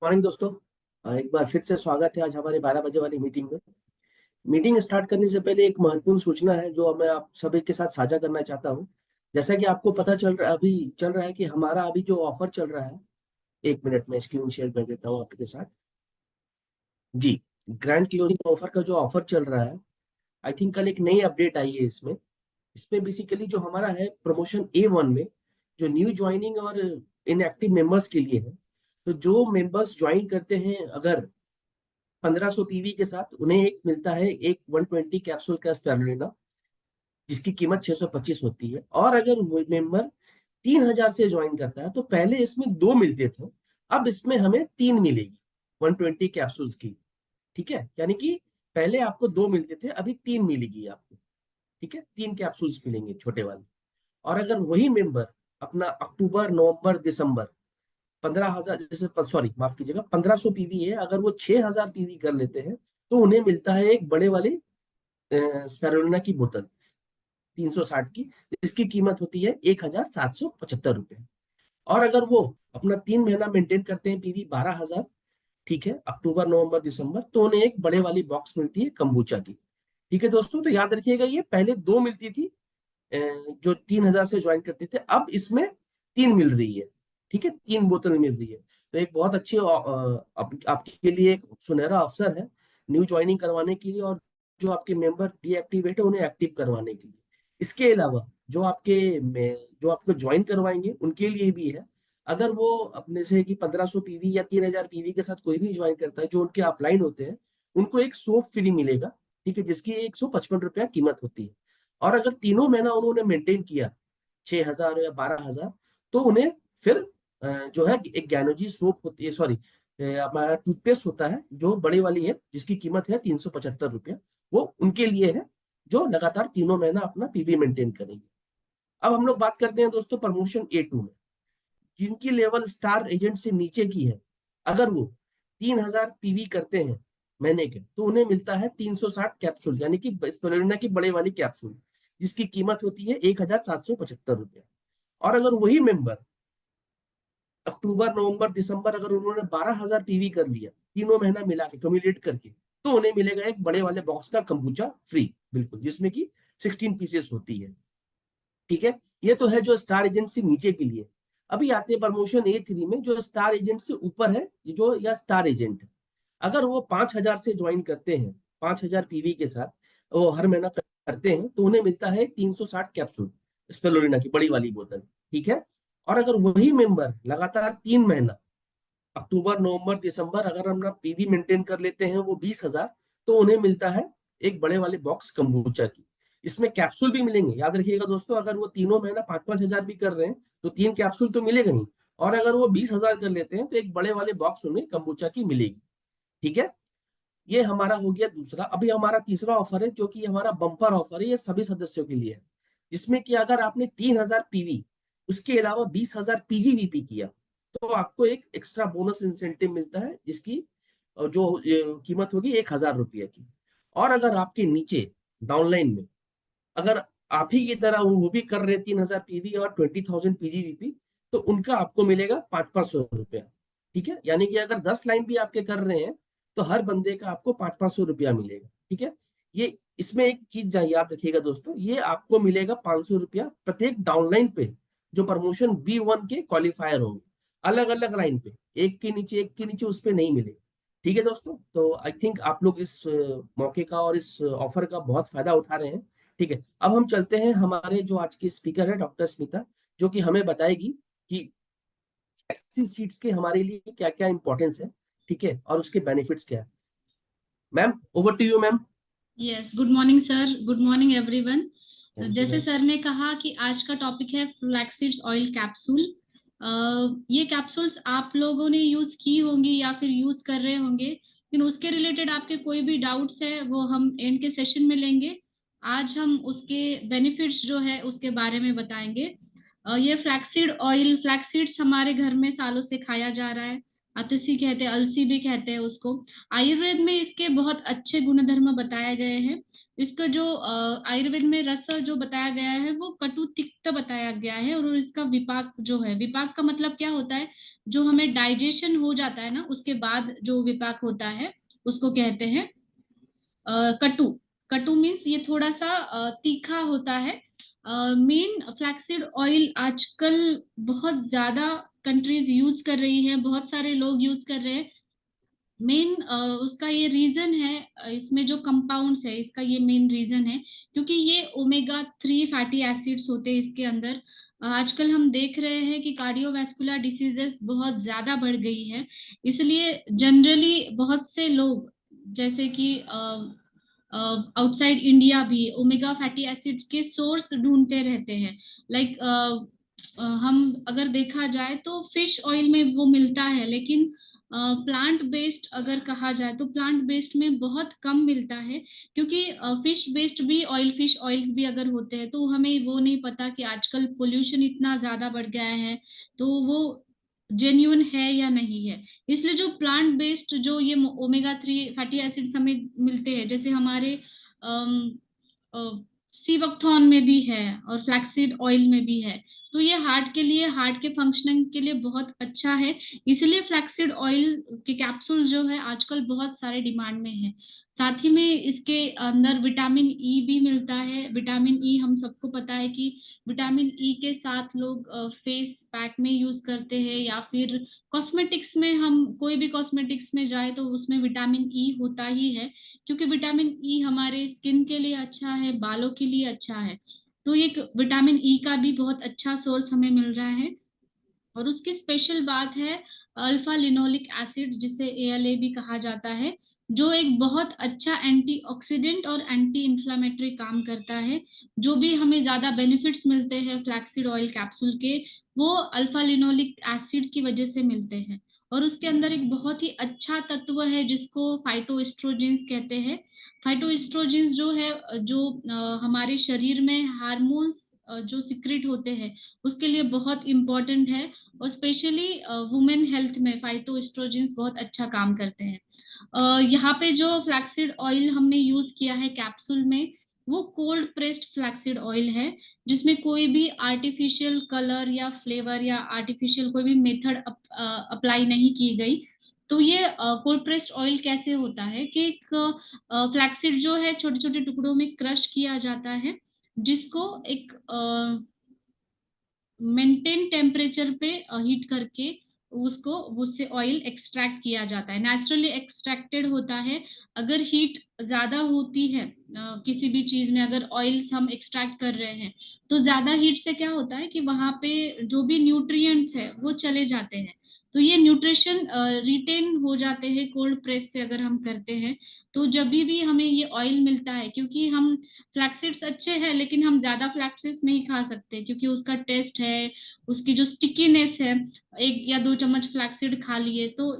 Morning दोस्तों। एक बार फिर से स्वागत है आज हमारे 12 बजे वाली मीटिंग में। मीटिंग स्टार्ट करने से पहले एक महत्वपूर्ण सूचना है जो मैं आप सभी के साथ साझा करना चाहता हूं। जैसा कि आपको पता चल रहा है कि हमारा अभी जो ऑफर चल रहा है। एक मिनट में स्क्रीन शेयर कर देता हूं आपके साथ। जी। ग्रैंड क्लोजिंग ऑफर का जो ऑफर चल रहा है, आई थिंक कल एक नई अपडेट आई है इसमें। इसमें बेसिकली जो हमारा है प्रमोशन A1 में जो न्यू ज्वाइनिंग और इनएक्टिव मेंबर्स के लिए है। तो जो मेंबर्स ज्वाइन करते हैं अगर 1500 पीवी के साथ, उन्हें एक मिलता है एक 120 कैप्सूल का स्पेरुलिना, जिसकी कीमत 625 होती है। और अगर वो मेंबर 3000 से ज्वाइन करता है तो पहले इसमें दो मिलते थे, अब इसमें हमें तीन मिलेगी 120 कैप्सूल्स की। ठीक है, यानी कि पहले आपको दो मिलते थे, अभी तीन मिलेगी आपको। ठीक है, तीन कैप्सूल्स मिलेंगे छोटे वाले। और अगर वही मेंबर अपना अक्टूबर नवंबर दिसंबर 15,000, जैसे सॉरी माफ कीजिएगा 1500 पीवी है, अगर वो 6000 पीवी कर लेते हैं तो उन्हें मिलता है एक बड़े वाले स्पेरुलिना की बोतल 360 की, इसकी कीमत होती है 1775 रुपए। और अगर वो अपना 3 महीना मेंटेन करते हैं पीवी 12,000, ठीक है, अक्टूबर नवंबर दिसंबर, तो उन्हें एक बड़े वाली बॉक्स मिलती है कंबूचा की। ठीक है दोस्तों, तो याद रखिएगा ये पहले दो मिलती थी जो 3000 से ज्वाइन करते थे, अब इसमें तीन मिल रही है। ठीक है, तीन बोतल मिल रही है। तो एक बहुत अच्छी आपके लिए एक सुनहरा अवसर है न्यू ज्वाइनिंग करवाने के लिए, और जो आपके मेंबर डीएक्टिवेट है उन्हें एक्टिव करवाने के लिए। इसके अलावा जो आपको ज्वाइन करवाएंगे उनके लिए भी है। अगर वो अपने से कि 1500 पीवी या 3000 पीवी के साथ कोई भी ज्वाइन करता है जो उनके अपलाइन होते हैं, उनको एक सोप फ्री मिलेगा। ठीक है, जिसकी 155 रुपया कीमत होती है। और अगर तीनों महीना उन्होंने मेंटेन किया 6000 या 12,000, तो उन्हें फिर जो है एक ज्ञानोजी सोप होती है, सॉरी हमारा टूथपेस्ट होता है जो बड़ी वाली है, जिसकी कीमत है 375 रुपया। वो उनके लिए है जो लगातार तीनों महीना अपना पीवी मेंटेन करेंगे। अब हम लोग बात करते हैं दोस्तों प्रमोशन A2 में। जिनकी लेवल स्टार एजेंट से नीचे की है, अगर वो 3000 पीवी करते हैं महीने के, तो उन्हें मिलता है 360 कैप्सूल, यानी कि स्पिरुलिना की बड़े वाली कैप्सूल, जिसकी कीमत होती है 1775 रुपया। और अगर वही मेंबर अक्टूबर नवंबर दिसंबर, अगर उन्होंने 12,000 पीवी कर लिया तीनों महीना मिला के कम्युलेट करके, तो उन्हें मिलेगा एक बड़े वाले बॉक्स का कंबूचा फ्री, बिल्कुल, जिसमें की 16 पीसेस होती है। ठीक है, ये तो है जो स्टार एजेंट से नीचे के लिए। अभी आते हैं प्रमोशन A3 में, जो स्टार एजेंट से ऊपर है, जो या स्टार एजेंट है। अगर वो 5,000 से ज्वाइन करते हैं, 5,000 पीवी के साथ वो हर महीना करते हैं, तो उन्हें मिलता है 360 कैप्सूल स्पेलोरिना की बड़ी वाली बोतल। ठीक है। और अगर वही मेंबर लगातार 3 महीना अक्टूबर नवंबर दिसंबर अगर हम अपना पीवी मेंटेन कर लेते हैं वो 20,000, तो उन्हें मिलता है एक बड़े वाले बॉक्स कंबूचा की। इसमें कैप्सूल भी मिलेंगे, याद रखिएगा दोस्तों, अगर वो तीनों महीना 5-5 हजार भी कर रहे हैं तो तीन कैप्सूल तो मिलेगा ही। और अगर वो 20,000 कर लेते हैं तो एक बड़े वाले बॉक्स उन्हें कंबूचा की मिलेगी। ठीक है, ये हमारा हो गया दूसरा। अभी हमारा तीसरा ऑफर है जो कि हमारा बम्पर ऑफर है, ये सभी सदस्यों के लिए है। जिसमें कि अगर आपने 3,000 पीवी उसके अलावा 20,000 पीजीवीपी किया, तो आपको एक एक्स्ट्रा बोनस इंसेंटिव मिलता है, जिसकी जो कीमत होगी 1,000 रुपये की। और अगर आपके नीचे डाउनलाइन में अगर आप ही की तरह वो भी कर रहे हैं 3,000 पीवी और 20,000 पीजीवीपी, तो उनका आपको मिलेगा 500-500 रुपया। ठीक है, यानी कि अगर 10 लाइन भी आपके कर रहे हैं तो हर बंदे का आपको 500-500 रुपया मिलेगा। ठीक है, ये इसमें एक चीज याद रखिएगा दोस्तों, ये आपको मिलेगा 500 रुपया प्रत्येक डाउनलाइन पे जो प्रमोशन B1 के क्वालिफायर होंगे। अलग अलग लाइन पे एक के नीचे उस पे नहीं मिलेगा। ठीक है दोस्तों, तो आई थिंक आप लोग इस मौके का और इस ऑफर का बहुत फायदा उठा रहे हैं। ठीक है, अब हम चलते हैं हमारे जो आज के स्पीकर है डॉक्टर स्मिता, जो कि हमें बताएगी कि फ्लेक्सी सीट्स के हमारे लिए क्या क्या इंपॉर्टेंस है। ठीक है, और उसके बेनिफिट्स क्या है। Ma'am, over to you ma'am. Yes, good morning sir, good morning everyone. Thank you जैसे मैम। सर ने कहा कि आज का टॉपिक है फ्लैक्सीड ऑयल कैप्सूल। ये कैप्सूल्स आप लोगों ने यूज की होंगी या फिर यूज कर रहे होंगे, लेकिन उसके रिलेटेड आपके कोई भी डाउट्स है वो हम एंड के सेशन में लेंगे। आज हम उसके बेनिफिट्स जो है उसके बारे में बताएंगे। ये फ्लैक्सीड ऑयल, फ्लैक्सीड्स हमारे घर में सालों से खाया जा रहा है। अतसी कहते हैं, अलसी भी कहते हैं उसको। आयुर्वेद में इसके बहुत अच्छे गुणधर्म बताए गए हैं। इसका जो आयुर्वेद में रस जो बताया गया है वो कटु तिक्त बताया गया है। और इसका विपाक जो है, विपाक का मतलब क्या होता है, जो हमें डाइजेशन हो जाता है ना उसके बाद जो विपाक होता है उसको कहते हैं कटु। कटु मीन्स ये थोड़ा सा तीखा होता है। मेन फ्लैक्सीड ऑयल आजकल बहुत ज्यादा कंट्रीज यूज कर रही है, बहुत सारे लोग यूज कर रहे हैं। मेन उसका ये रीजन है, इसमें जो कंपाउंड्स है इसका ये मेन रीजन है, क्योंकि ये ओमेगा 3 फैटी एसिड्स होते हैं इसके अंदर। आजकल हम देख रहे हैं कि कार्डियोवैस्कुलर डिसीजेस बहुत ज्यादा बढ़ गई है। इसलिए जनरली बहुत से लोग, जैसे कि आउटसाइड इंडिया भी ओमेगा फैटी एसिड्स के सोर्स ढूंढते रहते हैं। लाइक हम अगर देखा जाए तो फिश ऑयल में वो मिलता है, लेकिन प्लांट बेस्ड अगर कहा जाए तो प्लांट बेस्ड में बहुत कम मिलता है। क्योंकि फिश बेस्ड भी ऑयल, फिश ऑयल्स भी अगर होते हैं तो हमें वो नहीं पता कि आजकल पोल्यूशन इतना ज्यादा बढ़ गया है तो वो जेन्यून है या नहीं है। इसलिए जो प्लांट बेस्ड जो ये ओमेगा 3 फैटी एसिड्स हमें मिलते हैं, जैसे हमारे सी बकथॉर्न में भी है और फ्लैक्सीड ऑयल में भी है, तो ये हार्ट के लिए, हार्ट के फंक्शनिंग के लिए बहुत अच्छा है। इसलिए फ्लैक्सीड ऑयल के कैप्सूल जो है आजकल बहुत सारे डिमांड में है। साथ ही में इसके अंदर विटामिन ई भी मिलता है। विटामिन ई हम सबको पता है कि विटामिन ई के साथ लोग फेस पैक में यूज करते हैं, या फिर कॉस्मेटिक्स में, हम कोई भी कॉस्मेटिक्स में जाए तो उसमें विटामिन ई होता ही है। क्योंकि विटामिन ई हमारे स्किन के लिए अच्छा है, बालों के लिए अच्छा है। तो ये विटामिन ई का भी बहुत अच्छा सोर्स हमें मिल रहा है। और उसकी स्पेशल बात है अल्फा लिनोलिक एसिड, जिसे एएलए भी कहा जाता है, जो एक बहुत अच्छा एंटीऑक्सीडेंट और एंटी इंफ्लेमेटरी काम करता है। जो भी हमें ज्यादा बेनिफिट्स मिलते हैं फ्लैक्सीड ऑयल कैप्सूल के, वो अल्फा लिनोलिक एसिड की वजह से मिलते हैं। और उसके अंदर एक बहुत ही अच्छा तत्व है जिसको फाइटोएस्ट्रोजेंस कहते हैं। फाइटोएस्ट्रोजेंस जो है, जो हमारे शरीर में हार्मोन्स जो सिक्रेट होते हैं उसके लिए बहुत इंपॉर्टेंट है। और स्पेशली वुमेन हेल्थ में फाइटोएस्ट्रोजेंस बहुत अच्छा काम करते हैं। यहाँ पे जो फ्लैक्सीड ऑयल हमने यूज किया है कैप्सूल में, वो कोल्ड प्रेस्ड फ्लैक्सीड ऑयल है, जिसमें कोई भी आर्टिफिशियल कलर या फ्लेवर या आर्टिफिशियल कोई भी मेथड अप्लाई नहीं की गई। तो ये कोल्ड प्रेस्ड ऑयल कैसे होता है कि एक फ्लैक्सीड जो है छोटे छोटे टुकड़ों में क्रश किया जाता है, जिसको एक मेंटेन टेम्परेचर पे हीट करके उसको, उससे ऑयल एक्सट्रैक्ट किया जाता है, नेचुरली एक्सट्रैक्टेड होता है। अगर हीट ज्यादा होती है किसी भी चीज में, अगर ऑयल्स हम एक्सट्रैक्ट कर रहे हैं, तो ज्यादा हीट से क्या होता है कि वहां पे जो भी न्यूट्रिएंट्स है वो चले जाते हैं। तो ये न्यूट्रिशन रिटेन हो जाते हैं कोल्ड प्रेस से अगर हम करते हैं। तो जब भी हमें ये ऑयल मिलता है, क्योंकि हम फ्लैक्सीड्स अच्छे हैं लेकिन हम ज्यादा फ्लैक्सीड्स नहीं खा सकते क्योंकि उसका टेस्ट है, उसकी जो स्टिकीनेस है। एक या दो चम्मच फ्लैक्सीड खा लिए तो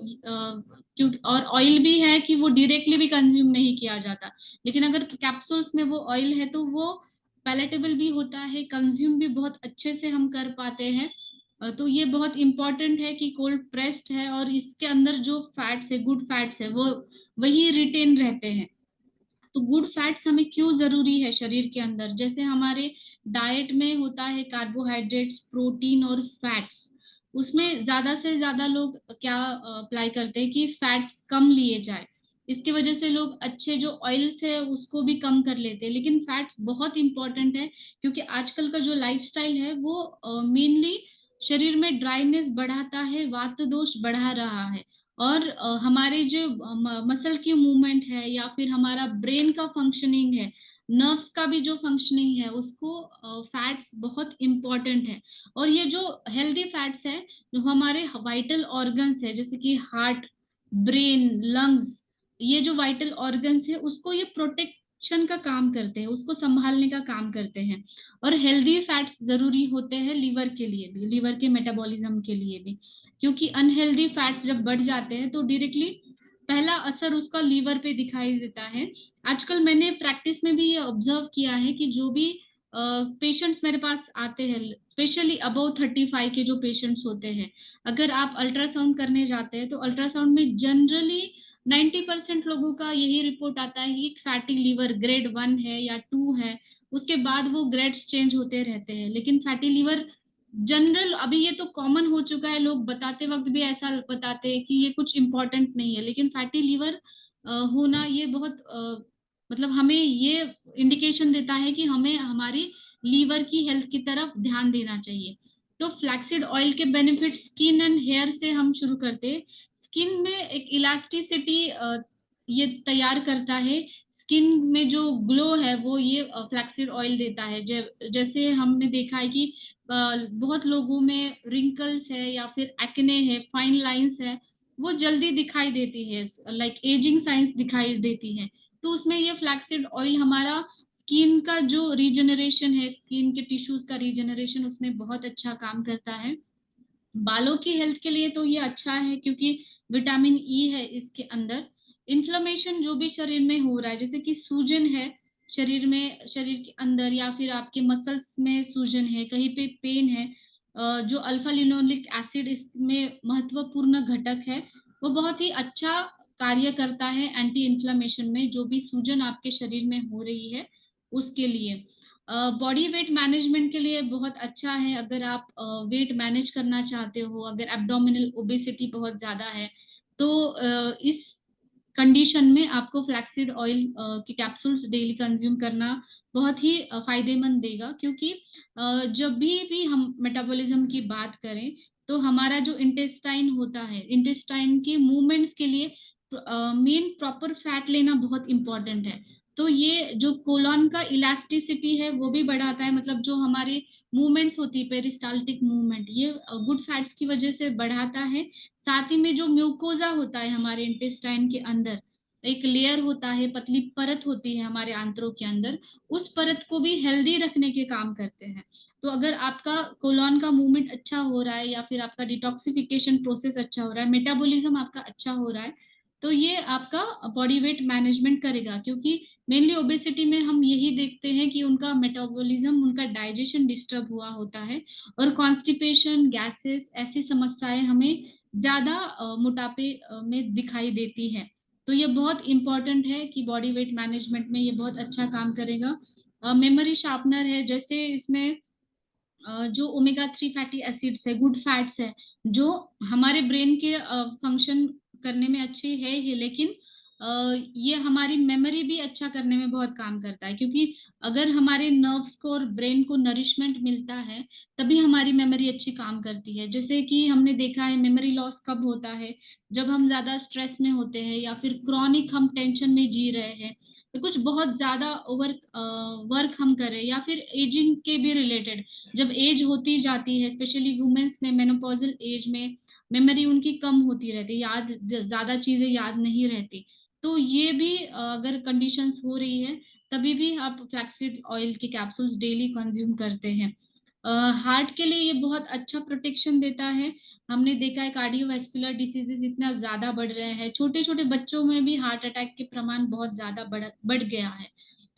क्योंकि और ऑयल भी है कि वो डायरेक्टली भी कंज्यूम नहीं किया जाता। लेकिन अगर कैप्सूल्स में वो ऑयल है तो वो पैलेटेबल भी होता है, कंज्यूम भी बहुत अच्छे से हम कर पाते हैं। तो ये बहुत इंपॉर्टेंट है कि कोल्ड प्रेस्ड है और इसके अंदर जो फैट्स है, गुड फैट्स है, वो वही रिटेन रहते हैं। तो गुड फैट्स हमें क्यों जरूरी है शरीर के अंदर, जैसे हमारे डाइट में होता है कार्बोहाइड्रेट्स, प्रोटीन और फैट्स, उसमें ज्यादा से ज्यादा लोग क्या अप्लाई करते हैं कि फैट्स कम लिए जाए। इसकी वजह से लोग अच्छे जो ऑयल्स है उसको भी कम कर लेते हैं, लेकिन फैट्स बहुत इंपॉर्टेंट है। क्योंकि आजकल का जो लाइफस्टाइल है वो मेनली शरीर में ड्राइनेस बढ़ाता है, वात दोष बढ़ा रहा है। और हमारे जो मसल की मूवमेंट है या फिर हमारा ब्रेन का फंक्शनिंग है, नर्व्स का भी जो फंक्शनिंग है, उसको फैट्स बहुत इंपॉर्टेंट है। और ये जो हेल्दी फैट्स है, जो हमारे वाइटल ऑर्गन्स है जैसे कि हार्ट, ब्रेन, लंग्स, ये जो वाइटल ऑर्गन्स है उसको ये प्रोटेक्शन का काम करते हैं, उसको संभालने का काम करते हैं। और हेल्दी फैट्स जरूरी होते हैं लीवर के लिए भी, लीवर के मेटाबॉलिज्म के लिए भी। क्योंकि अनहेल्दी फैट्स जब बढ़ जाते हैं तो डायरेक्टली पहला असर उसका लीवर पे दिखाई देता है। आजकल मैंने प्रैक्टिस में भी ये ऑब्जर्व किया है कि जो भी पेशेंट्स मेरे पास आते हैं, स्पेशली अबव 35 के जो पेशेंट्स होते हैं, अगर आप अल्ट्रासाउंड करने जाते हैं तो अल्ट्रासाउंड में जनरली 90% लोगों का यही रिपोर्ट आता है कि फैटी लीवर ग्रेड 1 है या 2 है। उसके बाद वो ग्रेड्स चेंज होते रहते हैं, लेकिन फैटी लीवर जनरल अभी ये तो कॉमन हो चुका है, लोग बताते वक्त भी ऐसा बताते हैं कि ये कुछ इम्पोर्टेंट नहीं है, लेकिन फैटी लीवर होना ये बहुत मतलब हमें ये इंडिकेशन देता है कि हमें हमारी लीवर की हेल्थ की तरफ ध्यान देना चाहिए। तो फ्लैक्सीड ऑयल के बेनिफिट स्किन एंड हेयर से हम शुरू करते हैं। स्किन में एक इलास्टिसिटी ये तैयार करता है, स्किन में जो ग्लो है वो ये फ्लैक्सीड ऑयल देता है। जैसे हमने देखा है कि बहुत लोगों में रिंकल्स है या फिर एक्ने है, फाइन लाइंस है, वो जल्दी दिखाई देती है, लाइक एजिंग साइंस दिखाई देती है। तो उसमें ये फ्लैक्सीड ऑयल हमारा स्किन का जो रीजनरेशन है, स्किन के टिश्यूज का रीजनरेशन, उसमें बहुत अच्छा काम करता है। बालों की हेल्थ के लिए तो ये अच्छा है क्योंकि विटामिन ई है इसके अंदर। इन्फ्लेमेशन जो भी शरीर में हो रहा है, जैसे कि सूजन है शरीर में, शरीर के अंदर या फिर आपके मसल्स में सूजन है, कहीं पे पेन है, जो अल्फा लिनोलिक एसिड इसमें महत्वपूर्ण घटक है, वो बहुत ही अच्छा कार्य करता है एंटी इन्फ्लेमेशन में, जो भी सूजन आपके शरीर में हो रही है उसके लिए। बॉडी वेट मैनेजमेंट के लिए बहुत अच्छा है। अगर आप वेट मैनेज करना चाहते हो, अगर एब्डोमिनल ओबेसिटी बहुत ज्यादा है, तो इस कंडीशन में आपको फ्लैक्सीड ऑयल के कैप्सूल्स डेली कंज्यूम करना बहुत ही फायदेमंद देगा। क्योंकि जब भी हम मेटाबॉलिज्म की बात करें तो हमारा जो इंटेस्टाइन होता है, इंटेस्टाइन के मूवमेंट्स के लिए मेन प्रॉपर फैट लेना बहुत इंपॉर्टेंट है। तो ये जो कोलॉन का इलास्टिसिटी है वो भी बढ़ाता है, मतलब जो हमारे मूवमेंट्स होती है पेरिस्टाल्टिक मूवमेंट, ये गुड फैट्स की वजह से बढ़ाता है। साथ ही में जो म्यूकोजा होता है हमारे इंटेस्टाइन के अंदर, एक लेयर होता है, पतली परत होती है हमारे आंतों के अंदर, उस परत को भी हेल्दी रखने के काम करते हैं। तो अगर आपका कोलॉन का मूवमेंट अच्छा हो रहा है या फिर आपका डिटॉक्सिफिकेशन प्रोसेस अच्छा हो रहा है, मेटाबॉलिज्म आपका अच्छा हो रहा है, तो ये आपका बॉडी वेट मैनेजमेंट करेगा। क्योंकि मेनली ओबेसिटी में हम यही देखते हैं कि उनका मेटाबॉलिज्म, उनका डाइजेशन डिस्टर्ब हुआ होता है, और कॉन्स्टिपेशन, गैसेस, ऐसी समस्याएं हमें ज्यादा मोटापे में दिखाई देती है। तो ये बहुत इंपॉर्टेंट है कि बॉडी वेट मैनेजमेंट में ये बहुत अच्छा काम करेगा। मेमोरी शार्पनर है, जैसे इसमें जो ओमेगा 3 फैटी एसिड्स है, गुड फैट्स है, जो हमारे ब्रेन के फंक्शन करने में अच्छे है ही, लेकिन ये हमारी मेमोरी भी अच्छा करने में बहुत काम करता है। क्योंकि अगर हमारे नर्व्स को और ब्रेन को नरिशमेंट मिलता है तभी हमारी मेमोरी अच्छी काम करती है। जैसे कि हमने देखा है मेमोरी लॉस कब होता है, जब हम ज्यादा स्ट्रेस में होते हैं या फिर क्रॉनिक हम टेंशन में जी रहे हैं, तो कुछ बहुत ज्यादा ओवर वर्क हम करें, या फिर एजिंग के भी रिलेटेड, जब एज होती जाती है, स्पेशली वुमेन्स में मेनोपॉजल एज में मेमोरी उनकी कम होती रहती है, याद ज्यादा चीजें याद नहीं रहती। तो ये भी अगर कंडीशंस हो रही है तभी भी आप फ्लैक्सीड ऑयल के कैप्सूल्स डेली कंज्यूम करते हैं। हार्ट के लिए ये बहुत अच्छा प्रोटेक्शन देता है। हमने देखा है कार्डियोवैस्कुलर डिसीजेस इतना ज्यादा बढ़ रहे हैं, छोटे छोटे बच्चों में भी हार्ट अटैक के प्रमाण बहुत ज्यादा बढ़ गया है।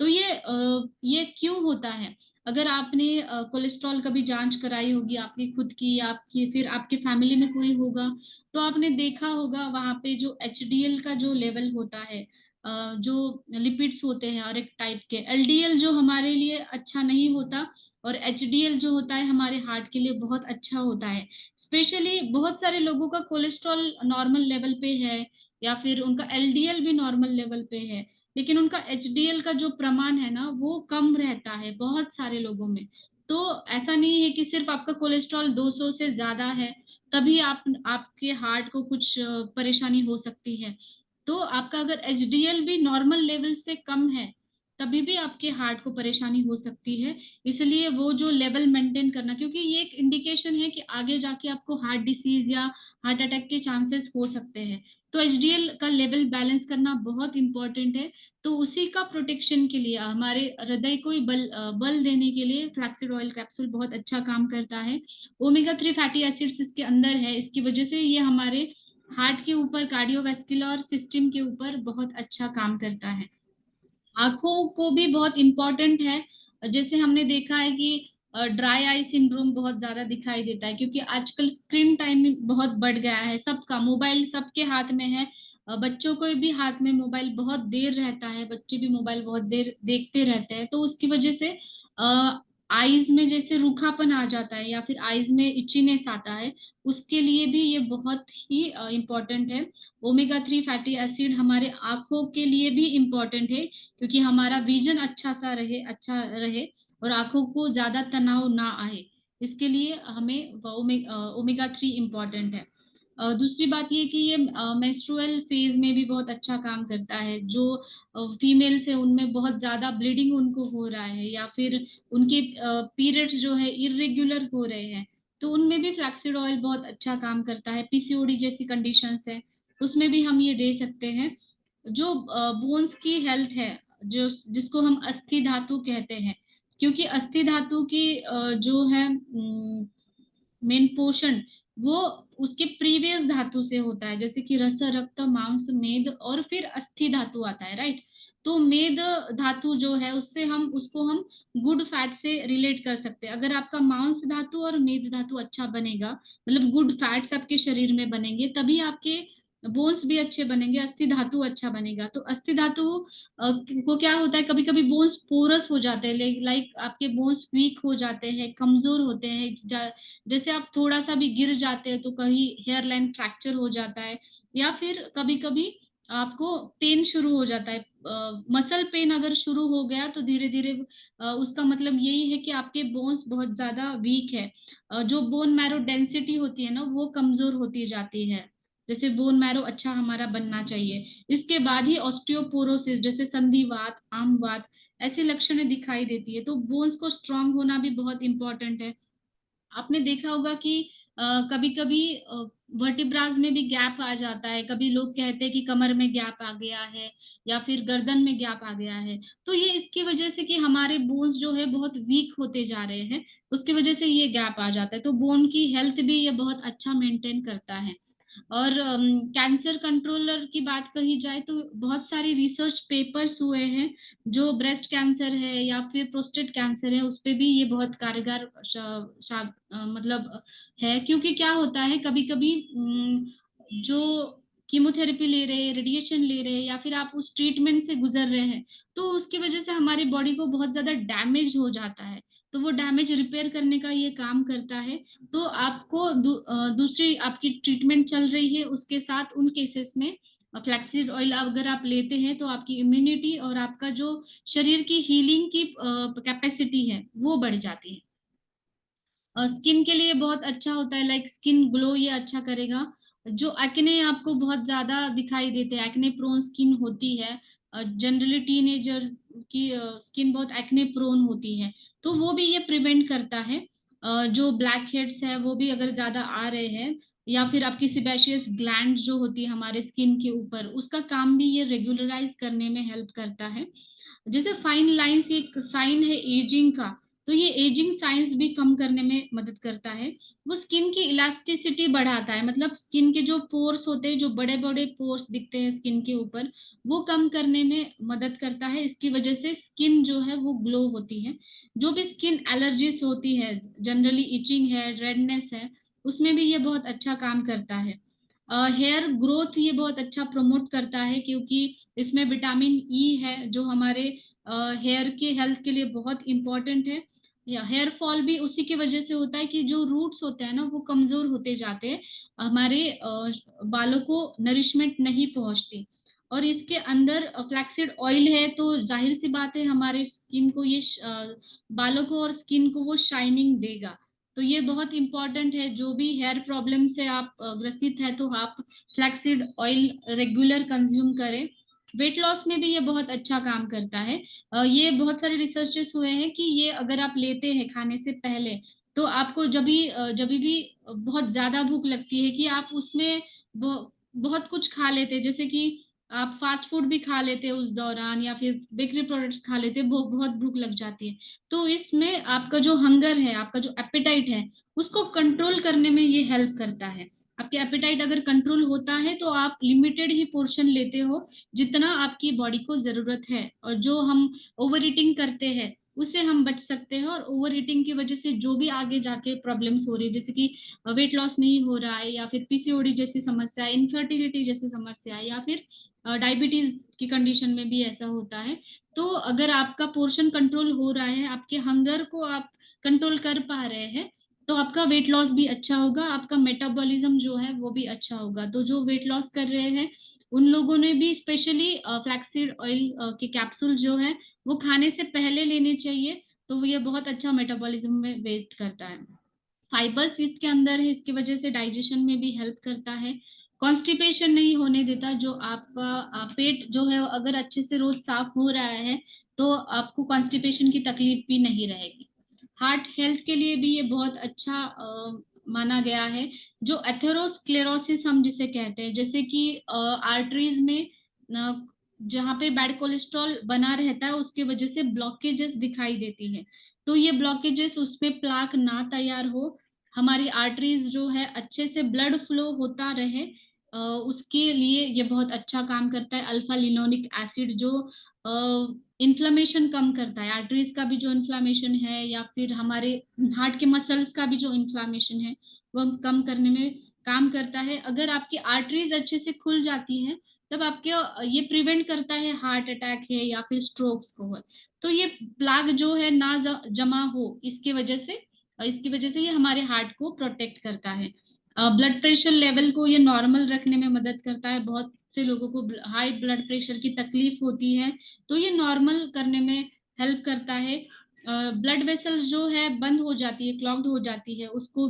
तो ये क्यों होता है? अगर आपने कोलेस्ट्रॉल कभी जांच कराई होगी आपकी खुद की, या आपकी फिर आपके फैमिली में कोई होगा, तो आपने देखा होगा वहां पे जो एचडीएल का जो लेवल होता है, जो लिपिड्स होते हैं, और एक टाइप के एलडीएल जो हमारे लिए अच्छा नहीं होता, और एचडीएल जो होता है हमारे हार्ट के लिए बहुत अच्छा होता है। स्पेशली बहुत सारे लोगों का कोलेस्ट्रॉल नॉर्मल लेवल पे है या फिर उनका एलडीएल भी नॉर्मल लेवल पे है, लेकिन उनका एचडीएल का जो प्रमाण है ना वो कम रहता है बहुत सारे लोगों में। तो ऐसा नहीं है कि सिर्फ आपका कोलेस्ट्रॉल 200 से ज्यादा है तभी आपके हार्ट को कुछ परेशानी हो सकती है। तो आपका अगर एचडीएल भी नॉर्मल लेवल से कम है तभी भी आपके हार्ट को परेशानी हो सकती है। इसलिए वो जो लेवल मेंटेन करना, क्योंकि ये एक इंडिकेशन है कि आगे जाके आपको हार्ट डिसीज या हार्ट अटैक के चांसेस हो सकते हैं। तो एचडीएल का लेवल बैलेंस करना बहुत इंपॉर्टेंट है। तो उसी का प्रोटेक्शन के लिए, हमारे हृदय को ही बल देने के लिए फ्लैक्सीड ऑयल कैप्सूल बहुत अच्छा काम करता है। ओमेगा 3 फैटी एसिड्स इसके अंदर है, इसकी वजह से ये हमारे हार्ट के ऊपर, कार्डियोवैस्कुलर सिस्टम के ऊपर बहुत अच्छा काम करता है। आंखों को भी बहुत इम्पोर्टेंट है। जैसे हमने देखा है कि ड्राई आई सिंड्रोम बहुत ज्यादा दिखाई देता है, क्योंकि आजकल स्क्रीन टाइम बहुत बढ़ गया है, सबका मोबाइल सबके हाथ में है। बच्चों को भी हाथ में मोबाइल बहुत देर रहता है, बच्चे भी मोबाइल बहुत देर देखते रहते हैं, तो उसकी वजह से आईज में जैसे रूखापन आ जाता है या फिर आईज में इचीनेस आता है। उसके लिए भी ये बहुत ही इम्पोर्टेंट है। ओमेगा 3 फैटी एसिड हमारे आंखों के लिए भी इम्पोर्टेंट है, क्योंकि हमारा विजन अच्छा रहे और आंखों को ज्यादा तनाव ना आए। इसके लिए हमें ओमेगा 3 इम्पोर्टेंट है। दूसरी बात ये कि ये मेंस्ट्रुअल फेज में भी बहुत अच्छा काम करता है। जो फीमेल्स है उनमें बहुत ज्यादा ब्लीडिंग उनको हो रहा है, या फिर उनके पीरियड्स जो है इरेगुलर हो रहे हैं, तो उनमें भी फ्लैक्सीड ऑयल बहुत अच्छा काम करता है। पीसीओडी जैसी कंडीशंस है, उसमें भी हम ये दे सकते हैं। जो बोन्स की हेल्थ है, जो जिसको हम अस्थि धातु कहते हैं, क्योंकि अस्थि धातु की जो है मेन पोषण वो उसके प्रीवियस धातु से होता है, जैसे कि रस, रक्त, मांस, मेद और फिर अस्थि धातु आता है, राइट। तो मेद धातु जो है उससे हम उसको हम गुड फैट से रिलेट कर सकते हैं। अगर आपका मांस धातु और मेद धातु अच्छा बनेगा, मतलब गुड फैट्स आपके शरीर में बनेंगे, तभी आपके बोन्स भी अच्छे बनेंगे, अस्थि धातु अच्छा बनेगा। तो अस्थि धातु को क्या होता है, कभी कभी बोन्स पोरस हो जाते हैं, लाइक आपके बोन्स वीक हो जाते हैं, कमजोर होते हैं। जैसे आप थोड़ा सा भी गिर जाते हैं तो कहीं हेयर लाइन फ्रैक्चर हो जाता है, या फिर कभी कभी आपको पेन शुरू हो जाता है। मसल पेन अगर शुरू हो गया तो धीरे धीरे उसका मतलब यही है कि आपके बोन्स बहुत ज्यादा वीक है। जो बोन मैरो डेंसिटी होती है ना, वो कमजोर होती जाती है। जैसे बोन मैरो अच्छा हमारा बनना चाहिए। इसके बाद ही ऑस्टियोपोरोसिस जैसे संधिवात, आमवात ऐसे लक्षणें दिखाई देती है। तो बोन्स को स्ट्रांग होना भी बहुत इंपॉर्टेंट है। आपने देखा होगा कि कभी कभी वर्टिब्रास में भी गैप आ जाता है, कभी लोग कहते हैं कि कमर में गैप आ गया है या फिर गर्दन में गैप आ गया है। तो ये इसकी वजह से कि हमारे बोन्स जो है बहुत वीक होते जा रहे हैं, उसकी वजह से ये गैप आ जाता है। तो बोन की हेल्थ भी ये बहुत अच्छा मेंटेन करता है। और कैंसर कंट्रोलर की बात कही जाए तो बहुत सारी रिसर्च पेपर्स हुए हैं। जो ब्रेस्ट कैंसर है या फिर प्रोस्टेट कैंसर है, उस पे भी ये बहुत कारगर मतलब है। क्योंकि क्या होता है, कभी कभी जो कीमोथेरेपी ले रहे हैं, रेडिएशन ले रहे हैं, या फिर आप उस ट्रीटमेंट से गुजर रहे हैं, तो उसकी वजह से हमारी बॉडी को बहुत ज्यादा डैमेज हो जाता है। तो वो डैमेज रिपेयर करने का ये काम करता है। तो आपको दूसरी आपकी ट्रीटमेंट चल रही है, उसके साथ उन केसेस में फ्लैक्सीड ऑयल अगर आप लेते हैं तो आपकी इम्यूनिटी और आपका जो शरीर की हीलिंग की कैपेसिटी है वो बढ़ जाती है। स्किन के लिए बहुत अच्छा होता है, लाइक स्किन ग्लो ये अच्छा करेगा। जो एक्ने आपको बहुत ज्यादा दिखाई देते हैं, एक्ने प्रोन स्किन होती है, जनरली टीनेजर की स्किन बहुत एक्ने प्रोन होती है, तो वो भी ये प्रिवेंट करता है। जो ब्लैक हेड्स है वो भी अगर ज्यादा आ रहे हैं, या फिर आपकी सिबेशियस ग्लैंड जो होती है हमारे स्किन के ऊपर, उसका काम भी ये रेगुलराइज करने में हेल्प करता है। जैसे फाइन लाइंस एक साइन है एजिंग का, तो ये एजिंग साइंस भी कम करने में मदद करता है। वो स्किन की इलास्टिसिटी बढ़ाता है, मतलब स्किन के जो पोर्स होते हैं, जो बड़े बड़े पोर्स दिखते हैं स्किन के ऊपर, वो कम करने में मदद करता है। इसकी वजह से स्किन जो है वो ग्लो होती है। जो भी स्किन एलर्जीज होती है, जनरली इचिंग है, रेडनेस है, उसमें भी ये बहुत अच्छा काम करता है। हेयर ग्रोथ ये बहुत अच्छा प्रमोट करता है, क्योंकि इसमें विटामिन ई है जो हमारे हेयर के हेल्थ के लिए बहुत इंपॉर्टेंट है। या हेयर फॉल भी उसी की वजह से होता है कि जो रूट्स होते हैं ना वो कमजोर होते जाते हैं, हमारे बालों को नरिशमेंट नहीं पहुंचती। और इसके अंदर फ्लैक्सीड ऑयल है, तो जाहिर सी बात है हमारे स्किन को ये बालों को और स्किन को वो शाइनिंग देगा। तो ये बहुत इंपॉर्टेंट है। जो भी हेयर प्रॉब्लम से आप ग्रसित है तो आप फ्लैक्सीड ऑयल रेगुलर कंज्यूम करें। वेट लॉस में भी ये बहुत अच्छा काम करता है। ये बहुत सारे रिसर्चेस हुए हैं कि ये अगर आप लेते हैं खाने से पहले, तो आपको जब भी बहुत ज्यादा भूख लगती है कि आप उसमें बहुत कुछ खा लेते हैं, जैसे कि आप फास्ट फूड भी खा लेते हैं उस दौरान, या फिर बेकरी प्रोडक्ट्स खा लेते हैं, बहुत भूख लग जाती है। तो इसमें आपका जो हंगर है, आपका जो एपेटाइट है, उसको कंट्रोल करने में ये हेल्प करता है। आपके एपेटाइट अगर कंट्रोल होता है तो आप लिमिटेड ही पोर्शन लेते हो, जितना आपकी बॉडी को जरूरत है। और जो हम ओवर ईटिंग करते हैं, उससे हम बच सकते हैं। और ओवर ईटिंग की वजह से जो भी आगे जाके प्रॉब्लम्स हो रही है, जैसे कि वेट लॉस नहीं हो रहा है, या फिर पीसीओडी जैसी समस्या, इनफर्टिलिटी जैसी समस्या, या फिर डायबिटीज की कंडीशन में भी ऐसा होता है। तो अगर आपका पोर्शन कंट्रोल हो रहा है, आपके हंगर को आप कंट्रोल कर पा रहे हैं, तो आपका वेट लॉस भी अच्छा होगा, आपका मेटाबॉलिज्म जो है वो भी अच्छा होगा। तो जो वेट लॉस कर रहे हैं उन लोगों ने भी स्पेशली फ्लैक्सीड ऑयल के कैप्सूल जो है वो खाने से पहले लेने चाहिए। तो ये बहुत अच्छा मेटाबॉलिज्म में वेट करता है। फाइबर्स इसके अंदर है, इसकी वजह से डाइजेशन में भी हेल्प करता है। कॉन्स्टिपेशन नहीं होने देता, जो आपका पेट जो है अगर अच्छे से रोज साफ हो रहा है तो आपको कॉन्स्टिपेशन की तकलीफ भी नहीं रहेगी। हार्ट हेल्थ के लिए भी ये बहुत अच्छा माना गया है। जो एथेरोस्क्लेरोसिस हम जिसे कहते हैं, जैसे कि आर्टरीज में जहाँ पे बैड कोलेस्ट्रॉल बना रहता है उसकी वजह से ब्लॉकेजेस दिखाई देती है। तो ये ब्लॉकेजेस, उसमें प्लाक ना तैयार हो, हमारी आर्टरीज जो है अच्छे से ब्लड फ्लो होता रहे, उसके लिए ये बहुत अच्छा काम करता है। अल्फा लिनोनिक एसिड जो इन्फ्लेमेशन कम करता है, आर्टरीज का भी जो इन्फ्लेमेशन है या फिर हमारे हार्ट के मसल्स का भी जो इन्फ्लेमेशन है वो कम करने में काम करता है। अगर आपकी आर्टरीज अच्छे से खुल जाती है तब आपके ये प्रिवेंट करता है हार्ट अटैक है या फिर स्ट्रोक्स को है। तो ये प्लाग जो है ना जमा हो, इसकी वजह से ये हमारे हार्ट को प्रोटेक्ट करता है। ब्लड प्रेशर लेवल को ये नॉर्मल रखने में मदद करता है। बहुत से लोगों को हाई ब्लड प्रेशर की तकलीफ होती है, तो ये नॉर्मल करने में हेल्प करता है। ब्लड वेसल्स जो है बंद हो जाती है, क्लॉग्ड हो जाती है, उसको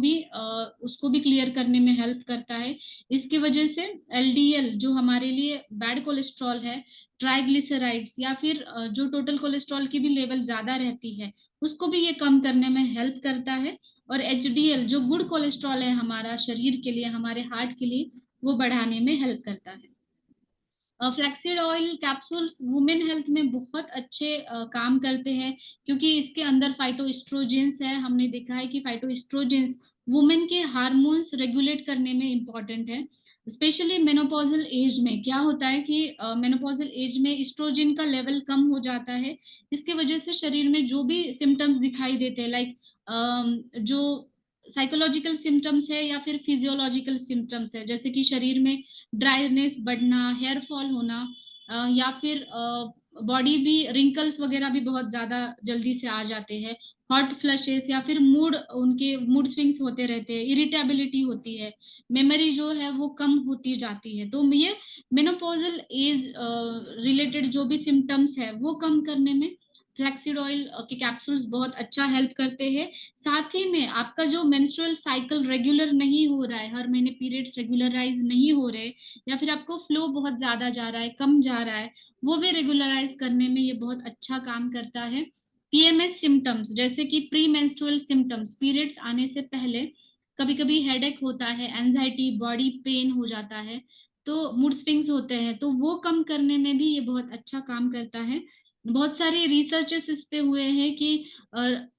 भी क्लियर करने में हेल्प करता है। इसकी वजह से एलडीएल जो हमारे लिए बैड कोलेस्ट्रॉल है, ट्राइग्लिसराइड्स या फिर जो टोटल कोलेस्ट्रॉल की भी लेवल ज्यादा रहती है, उसको भी ये कम करने में हेल्प करता है। और एचडीएल जो गुड कोलेस्ट्रॉल है हमारा शरीर के लिए, हमारे हार्ट के लिए, वो बढ़ाने में हेल्प करता है। Flaxseed oil capsules women health में बहुत अच्छे काम करते हैं, क्योंकि इसके अंदर फाइटोएस्ट्रोजेंस है। हमने देखा है कि फाइटोएस्ट्रोजेंस वुमेन के हार्मोन्स रेगुलेट करने में इंपॉर्टेंट है। स्पेशली मेनोपॉजल एज में क्या होता है कि मेनोपॉजल एज में एस्ट्रोजन का लेवल कम हो जाता है। इसके वजह से शरीर में जो भी सिम्टम्स दिखाई देते हैं, लाइक जो साइकोलॉजिकल सिम्टम्स है या फिर फिजियोलॉजिकल सिम्टम्स है, जैसे कि शरीर में ड्राइनेस बढ़ना, हेयर फॉल होना, या फिर बॉडी भी रिंकल्स वगैरह भी बहुत ज्यादा जल्दी से आ जाते हैं, हॉट फ्लशेस, या फिर उनके मूड स्विंग्स होते रहते हैं, इरिटेबिलिटी होती है, मेमोरी जो है वो कम होती जाती है। तो ये मेनोपॉजल एज रिलेटेड जो भी सिम्टम्स है वो कम करने में फ्लैक्सीड ऑयल के कैप्सूल्स बहुत अच्छा हेल्प करते हैं। साथ ही में आपका जो मेंस्ट्रुअल साइकिल रेगुलर नहीं हो रहा है, हर महीने पीरियड्स रेगुलराइज नहीं हो रहे, या फिर आपको फ्लो बहुत ज्यादा जा रहा है, कम जा रहा है, वो भी रेगुलराइज करने में ये बहुत अच्छा काम करता है। पीएमएस सिम्टम्स, जैसे कि प्री मेंस्ट्रुअल सिम्टम्स, पीरियड्स आने से पहले कभी कभी हेडेक होता है, एंजाइटी, बॉडी पेन हो जाता है, तो मूड स्विंग्स होते हैं, तो वो कम करने में भी ये बहुत अच्छा काम करता है। बहुत सारे रिसर्चेस इस पे हुए हैं कि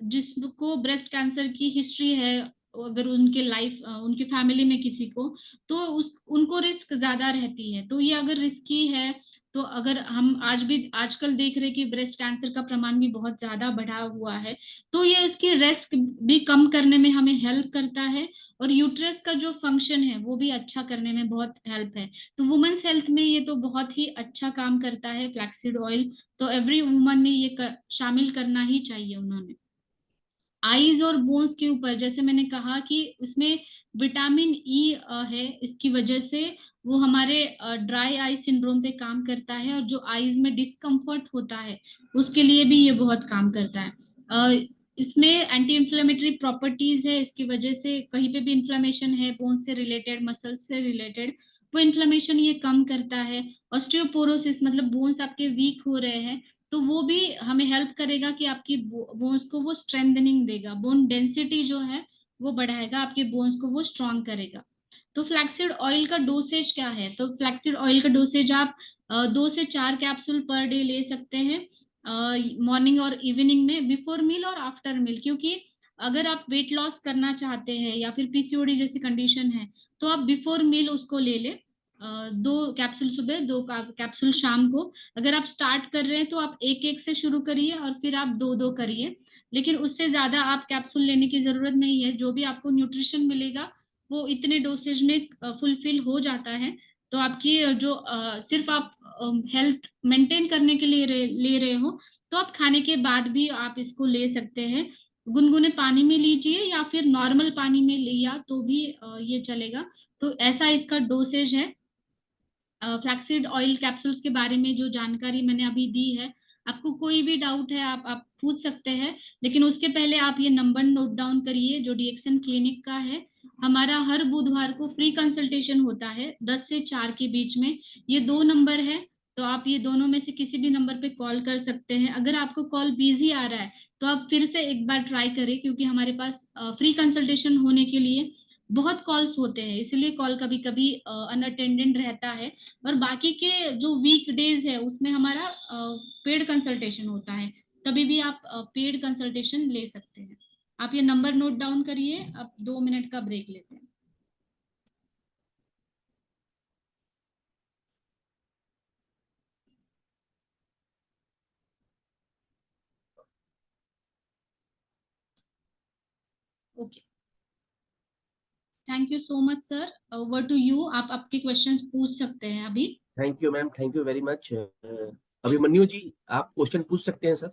जिसको ब्रेस्ट कैंसर की हिस्ट्री है, अगर उनके उनकी फैमिली में किसी को, तो उनको रिस्क ज्यादा रहती है। तो ये अगर रिस्की है, तो अगर हम आजकल देख रहे हैं कि ब्रेस्ट कैंसर का प्रमाण भी बहुत ज्यादा बढ़ा हुआ है, तो ये इसकी रिस्क भी कम करने में हमें हेल्प करता है। और यूट्रस का जो फंक्शन है वो भी अच्छा करने में बहुत हेल्प है। तो वुमेन्स हेल्थ में ये तो बहुत ही अच्छा काम करता है फ्लैक्सीड ऑयल। तो एवरी वुमन ने शामिल करना ही चाहिए उन्होंने। आईज और बोन्स के ऊपर, जैसे मैंने कहा कि उसमें विटामिन ई है, इसकी वजह से वो हमारे ड्राई आई सिंड्रोम पे काम करता है, और जो आईज में डिस्कम्फर्ट होता है उसके लिए भी ये बहुत काम करता है। इसमें एंटी इंफ्लेमेटरी प्रॉपर्टीज है, इसकी वजह से कहीं पे भी इंफ्लेमेशन है बोन्स से रिलेटेड, मसल्स से रिलेटेड, वो इंफ्लेमेशन ये कम करता है। ऑस्टियोपोरोसिस मतलब बोन्स आपके वीक हो रहे हैं, तो वो भी हमें हेल्प करेगा कि आपकी बोन्स को वो स्ट्रेंथनिंग देगा, बोन डेंसिटी जो है वो बढ़ाएगा, आपके बोन्स को वो स्ट्रॉन्ग करेगा। तो फ्लैक्सीड ऑयल का डोसेज क्या है? तो फ्लैक्सीड ऑयल का डोसेज आप 2 से 4 कैप्सूल पर डे ले सकते हैं, मॉर्निंग और इवनिंग में, बिफोर मील और आफ्टर मील। क्योंकि अगर आप वेट लॉस करना चाहते हैं या फिर पीसीओडी जैसी कंडीशन है, तो आप बिफोर मील उसको ले लें। 2 कैप्सूल सुबह, 2 कैप्सूल शाम को। अगर आप स्टार्ट कर रहे हैं तो आप एक एक से शुरू करिए और फिर आप 2 2 करिए, लेकिन उससे ज्यादा आप कैप्सूल लेने की जरूरत नहीं है। जो भी आपको न्यूट्रिशन मिलेगा वो इतने डोसेज में फुलफिल हो जाता है। तो आपकी जो सिर्फ आप हेल्थ मेंटेन करने के लिए ले रहे हो, तो आप खाने के बाद भी आप इसको ले सकते हैं। गुनगुने पानी में लीजिए या फिर नॉर्मल पानी में लिया तो भी ये चलेगा। तो ऐसा इसका डोसेज है। फ्लैक्सीड ऑयल कैप्सूल्स के बारे में जो जानकारी मैंने अभी दी है, आपको कोई भी डाउट है आप पूछ सकते हैं। लेकिन उसके पहले आप ये नंबर नोट डाउन करिए जो डीएक्सन क्लिनिक का है। हमारा हर बुधवार को फ्री कंसल्टेशन होता है 10 से 4 के बीच में। ये 2 नंबर है, तो आप ये दोनों में से किसी भी नंबर पे कॉल कर सकते हैं। अगर आपको कॉल बिजी आ रहा है तो आप फिर से एक बार ट्राई करें, क्योंकि हमारे पास फ्री कंसल्टेशन होने के लिए बहुत कॉल्स होते हैं, इसलिए कॉल कभी कभी अनअटेंडेंट रहता है। और बाकी के जो वीक डेज है उसमें हमारा पेड कंसल्टेशन होता है, तभी भी आप पेड कंसल्टेशन ले सकते हैं। आप ये नंबर नोट डाउन करिए। अब 2 मिनट का ब्रेक लेते हैं। Okay, thank you so much sir. Over to you, आप आपके क्वेश्चंस पूछ सकते हैं अभी। Thank you ma'am, thank you very much. Abhimanyu ji, आप क्वेश्चन पूछ सकते हैं सर।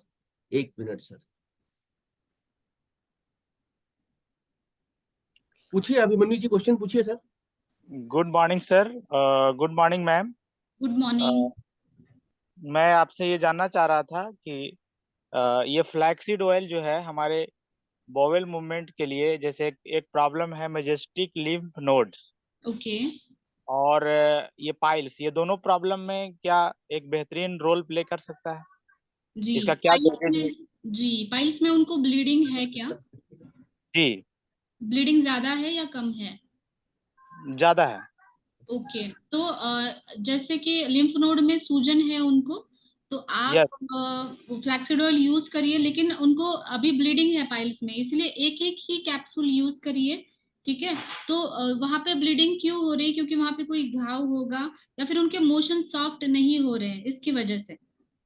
1 मिनट सर, पूछिए अभिमन्यु जी, क्वेश्चन पूछिए sir. Good morning sir. Good morning ma'am. Good morning. मैं आपसे ये जानना चाह रहा था कि ये फ्लैक्सीड ऑयल जो है हमारे बोवेल मूवमेंट के लिए, जैसे एक प्रॉब्लम है मेजेस्टिक लिम्फ नोड्स ओके। और ये पाइल्स, ये दोनों प्रॉब्लम में क्या एक बेहतरीन रोल प्ले कर सकता है? जी, इसका क्या पाइल्स डोजेज है? में, जी पाइल्स में उनको ब्लीडिंग है क्या? जी, ब्लीडिंग ज्यादा है या कम है? ज्यादा है। ओके, तो जैसे कि लिम्फ नोड में सूजन है उनको, तो आप यस। फ्लैक्सीड ऑयल यूज करिए, लेकिन उनको अभी ब्लीडिंग है पाइल्स में, इसलिए एक एक ही कैप्सूल यूज करिए। ठीक है? तो वहां पे ब्लीडिंग क्यों हो रही है? क्योंकि वहां पे कोई घाव होगा या फिर उनके मोशन सॉफ्ट नहीं हो रहे हैं, इसकी वजह से।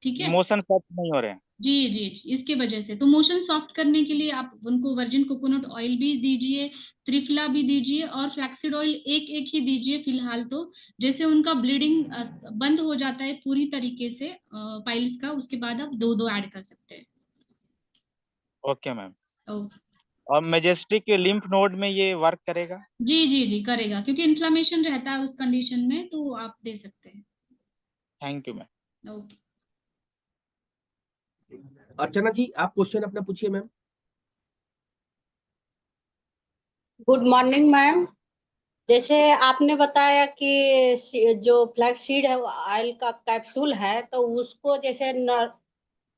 ठीक है? मोशन सॉफ्ट नहीं हो रहे हैं। जी जी जी, इसके वजह से तो मोशन सॉफ्ट करने के लिए आप उनको वर्जिन कोकोनट ऑयल भी दीजिए, त्रिफला भी दीजिए, और फ्लैक्सीड ऑयल एक एक ही दीजिए फिलहाल तो। जैसे उनका ब्लीडिंग बंद हो जाता है पूरी तरीके से पाइल्स का, उसके बाद आप 2 2 ऐड कर सकते हैं। Okay ma'am. ओके। और मेजेस्टिक लिम्फ नोड में ये वर्क करेगा? जी जी जी, करेगा, क्योंकि इन्फ्लामेशन रहता है उस कंडीशन में, तो आप दे सकते हैं। Thank you ma'am. ओके। अर्चना जी, आप क्वेश्चन अपना पूछिए मैम। Good morning ma'am. जैसे आपने बताया कि जो फ्लैक्स सीड है वो ऑयल का कैप्सूल है, तो उसको जैसे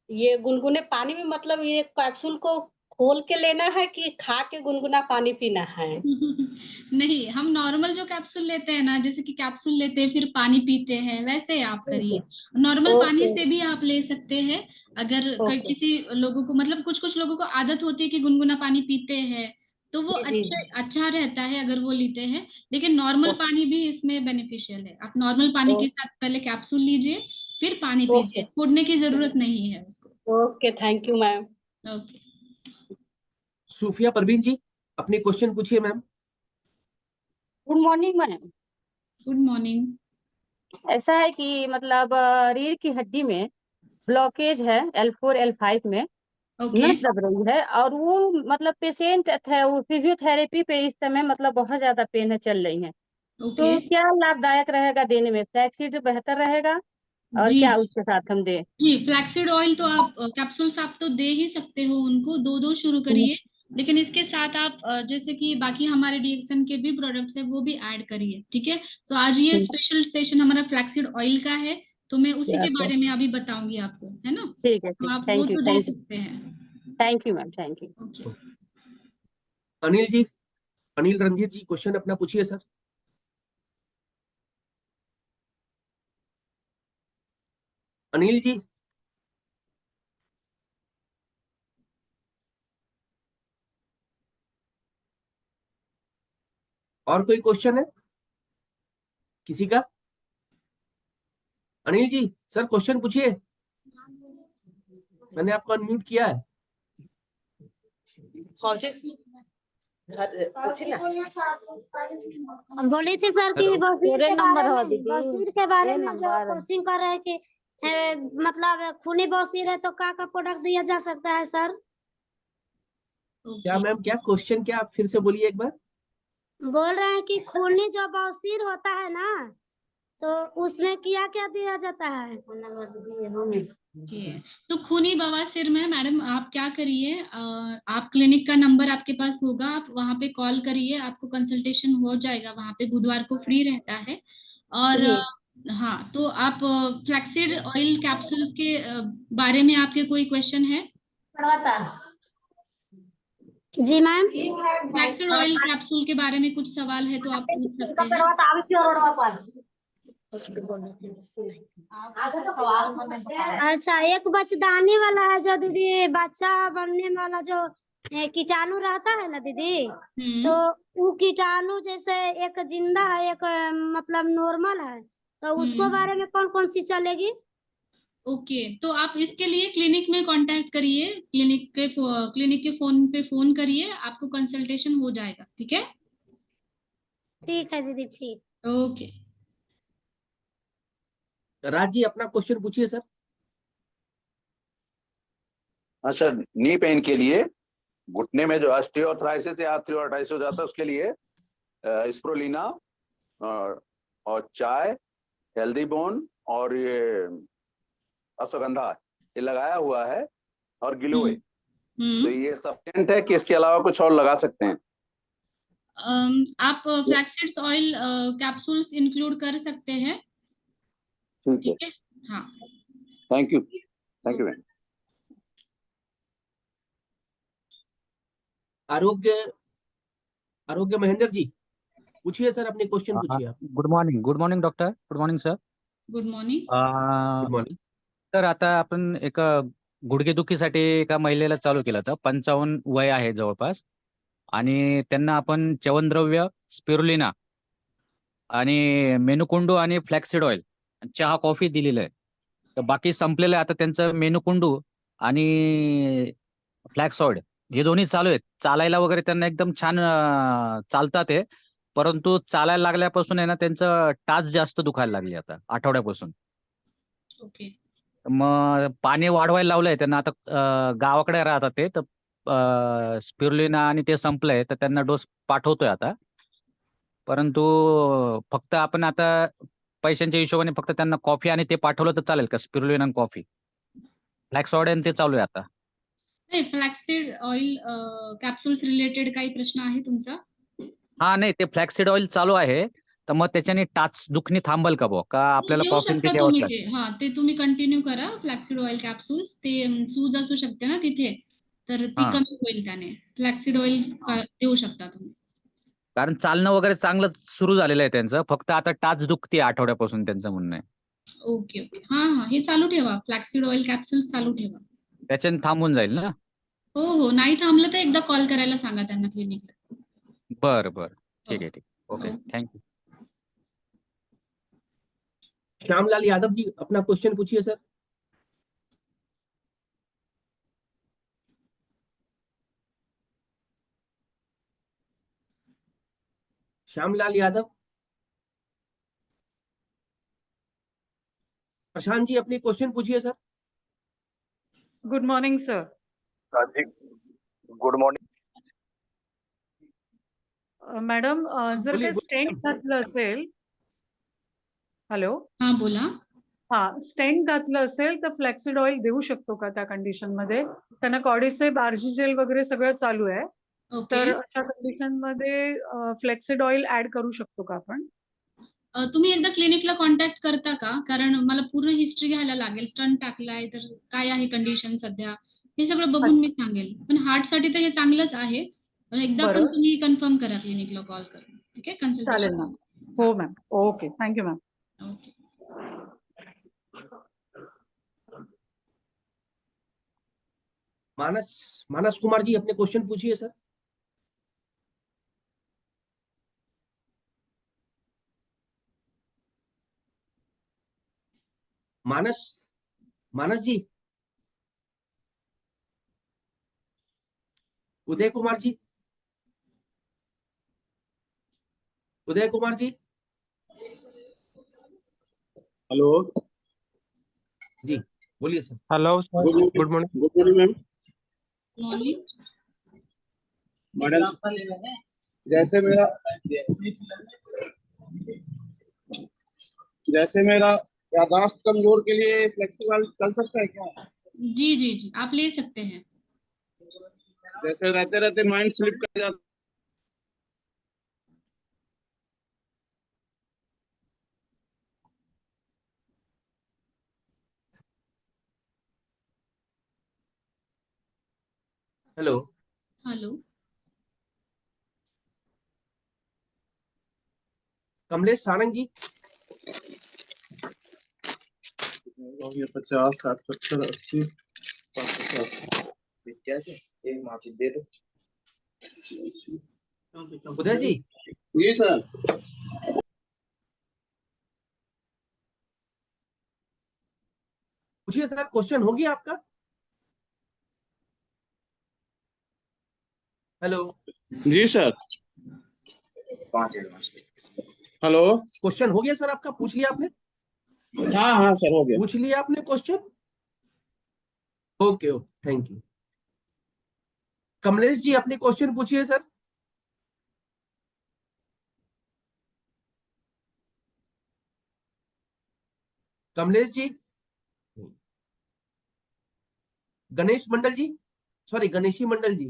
ये गुनगुने पानी में, मतलब ये कैप्सूल को खोल के लेना है कि खा के गुनगुना पानी पीना है? नहीं, हम नॉर्मल जो कैप्सूल लेते हैं ना, जैसे कि कैप्सूल लेते हैं फिर पानी पीते हैं, वैसे आप करिए। नॉर्मल पानी ओके से भी आप ले सकते हैं। अगर ओके। किसी लोगों को, मतलब कुछ कुछ लोगों को आदत होती है कि गुनगुना पानी पीते हैं, तो वो जी जी अच्छे जी। अच्छा रहता है अगर वो लेते हैं। लेकिन नॉर्मल ओ- पानी भी इसमें बेनिफिशियल है। आप नॉर्मल पानी ओ- के साथ पहले कैप्सूल लीजिए, फिर पानी ओके पीजिए, छोड़ने की जरूरत नहीं है उसको। Okay, thank you ma'am. Okay. Sufiya Parveen ji, अपनी क्वेश्चन पूछिए ma'am. Good morning ma'am. Good morning. ऐसा है कि मतलब रीढ़ की हड्डी में ब्लॉकेज है L4 L5 में, ओके। नस दब रही है, और वो मतलब पेशेंट थे, वो फिजियोथेरेपी पे इस समय मतलब बहुत ज्यादा पेन है, चल रही है। ओके। तो क्या लाभदायक रहेगा देने में? फ्लैक्सीड बेहतर रहेगा, और जी क्या उसके साथ हम दें? जी, फ्लैक्सीड ऑयल तो आप कैप्सूल्स आप तो दे ही सकते हो उनको, 2 2 शुरू हम्म, करिए। लेकिन इसके साथ आप जैसे कि बाकी हमारे डीएक्सन के भी प्रोडक्ट्स है वो भी ऐड करिए। ठीक है? तो आज ये ठीक स्पेशल सेशन हमारा फ्लैक्सीड ऑयल का है, तो मैं उसी के है। बारे में अभी बताऊंगी आपको, है ना? ठीक है, तो ठीक। आप वो थैंक यू तो दे थैंक यू। सकते हैं। Thank you ma'am, thank you. Okay. Anil ji, Anil Ranjit ji, question अपना पूछिए सर। अनिल जी, और कोई क्वेश्चन है किसी का? अनिल जी सर क्वेश्चन पूछिए, मैंने आपको अनम्यूट किया है। हम बोले थे सर कि हेलो, बसीर के बारे में जो कोचिंग कर रहे हैं कि मतलब खूनी बसीर है तो का प्रोडक्ट दिया जा सकता है सर? क्या ओके। मैम, क्या क्वेश्चन, क्या आप फिर से बोलिए एक बार। बोल रहे हैं कि खूनी जो बसीर होता है ना, तो उसमें क्या क्या दिया जाता है? ओके, तो खूनी बवासीर में मैडम आप क्या करिए, आप क्लिनिक का नंबर आपके पास होगा, आप वहां पे कॉल करिए, आपको कंसल्टेशन हो जाएगा, वहां पे बुधवार को फ्री रहता है। और जी हाँ, तो आप फ्लैक्सीड ऑयल कैप्सूल्स के बारे में आपके कोई क्वेश्चन है? जी मैम। फ्लैक्सीड ऑयल कैप्सूल के बारे में कुछ सवाल है तो आप पूछ सकते हैं। अच्छा, एक बच्चेदानी वाला है जो दीदी, बच्चा बनने वाला जो कीटाणु रहता है ना दीदी, तो वो कीटाणु जैसे एक जिंदा है, एक मतलब नॉर्मल है, तो उसको बारे में कौन कौन सी चलेगी? ओके, तो आप इसके लिए क्लिनिक में कांटेक्ट करिए, क्लिनिक के फोन पे फोन करिए, आपको कंसल्टेशन हो जाएगा, ठीक है? ठीक है दीदी, ठीक। ओके। राज जी अपना क्वेश्चन पूछिए सर। अच्छा, नी पेन के लिए घुटने में जो ऑस्टियोआर्थराइटिस या आर्थराइटिस हो जाता है उसके लिए स्प्रोलिना और चाय, हेल्दी बोन और ये अश्वगंधा ये लगाया हुआ है और गिलोय। तो ये सफिशिएंट है कि इसके अलावा कुछ और लगा सकते हैं? आप फ्लैक्सीड्स ऑयल कैप्सूल्स इंक्लूड कर सकते हैं, ठीक है, ठीक है? हाँ। Thank you, thank you ma'am. आरोग्य आरोग्य महेंद्र जी पूछिए सर, अपने क्वेश्चन पूछिए आप। Good morning doctor, good morning sir. Good morning. Good morning. तर आता आपण एक गुडघेदुखीसाठी एका महिलेला चालू केलं होतं. 55 वय आहे जवळपास. आणि त्यांना आपण च्यवनद्रव्य, स्पिरुलिना आणि मेनुकुंडू आणि फ्लॅक्सीड ऑइल, चहा, कॉफी दिलेलं आहे. तर बाकी संपलेलं आहे आता त्यांचं मेनुकुंडू आणि फ्लॅक्स ऑइल हे दोन्ही चालू आहेत. चालायला वगैरे त्यांना एकदम छान चालतात ते. परंतु चालायला लागल्यापासून आहे ना त्यांचं टाच जास्त दुखायला लागली आता आठवड्यापासून. ओके। मग पाणी वाढवायला लावलंय त्यांना आता. गावाकडे राहतात ते तर स्पिरुलिना आणि ते संपलंय तर त्यांना डोस पाठवतोय आता. परंतु फक्त आपण आता पैशांच्या हिशोबाने फक्त त्यांना कॉफी आणि ते पाठवलं तर चालेल का? स्पिरुलिना आणि कॉफी, फ्लॅक्स ऑइल आणि ते चालू आहे आता. नाही, फ्लॅक्सीड ऑइल कॅप्सूल्स रिलेटेड काही प्रश्न आहे तुमचा? हा नाही, ते फ्लॅक्सीड ऑइल चालू आहे तर मग त्याच्याने टाच दुखणी थांबल का बुवा? का आपल्याला देऊ कॉफी ते शकता द्यावंच तुम्ही लागेल? ते, हा ते तुम्ही कंटिन्यू करा. फ्लॅक्सीड ऑइल कॅप्सूल्स, ते सूज असू शकते ना तिथे, तर ती हा. कमी होईल त्याने. फ्लॅक्सीड ऑइल देऊ शकता तुम्ही. कारण चालणं वगैरे चांगलं सुरू झालेलं आहे त्यांचं, फक्त आता टाच दुखते आठवड्यापासून त्यांचं म्हणणं आहे. ओके ओके, हा हा, हे चालू ठेवा, फ्लॅक्सीड ऑइल कॅप्सूल्स चालू ठेवा. त्याच्याने थांबून जाईल ना? हो हो, नाही थांबलं तर एकदा कॉल करायला सांगा त्यांना क्लिनिकला. बरं बरं, हो ठीक आहे, ठीक. ओके, हो. थँक्यू. श्यामलाल यादव जी अपना क्वेश्चन पूछिए सर। श्यामलाल यादव। प्रशांत जी अपनी क्वेश्चन पूछिए सर। Good morning sir. जी, गुड मॉर्निंग. मॅडम, जर बोलिए काही स्टेंट बोलिए। घातलं असेल, हॅलो, हा बोला. हा, स्टेंट घातलं असेल तर फ्लॅक्सीड ऑइल देऊ शकतो का त्या कंडिशन मध्ये? त्यांना कॉर्डिसेप, आर्जिजेल वगैरे सगळं चालू आहे, ओके. तर अशा कंडिशन मध्ये फ्लॅक्सीड ऑइल ऍड करू शकतो का आपण? तुम्ही एकदा क्लिनिकला कॉन्टॅक्ट करता का? कारण मला पूर्ण हिस्ट्री घ्यायला लागेल. स्टंट टाकलाय तर काय आहे कंडिशन सध्या, हे सगळं बघून मी सांगेल. पण हार्टसाठी तर हे चांगलंच आहे, पण एकदा पण बरं, तुम्ही कन्फर्म करा क्लिनिकला कॉल करून, ठीक आहे? चालेल कन्सल्टेशन. मॅम. हो ma'am, okay, thank you ma'am. Okay. Manas Manas Kumar ji अपने क्वेश्चन पूछिए सर। मानस मानस जी, उदय कुमार जी, उदय कुमार जी। हेलो जी बोलिए sir. Hello sir. Good morning. Good morning ma'am. Morning. Madam जैसे मेरा याददाश्त कमजोर के लिए फ्लेक्सिबल चल सकता है क्या? जी जी जी, आप ले सकते हैं। जैसे रहते रहते माइंड स्लिप कर जाता। Hello hello. कमलेश सारंग जी। 50 60 70 80 उदय जी। जी सर। पूछिए सर, क्वेश्चन हो गया आपका? हेलो जी सर। हेलो। क्वेश्चन हो गया सर आपका? पूछ लिया आपने? हाँ हाँ सर हो गया। पूछ लिया आपने question? Okay okay, thank you. Kamlesh ji अपने क्वेश्चन पूछिए सर। कमलेश जी। गणेश मंडल जी, सॉरी गणेशी मंडल जी।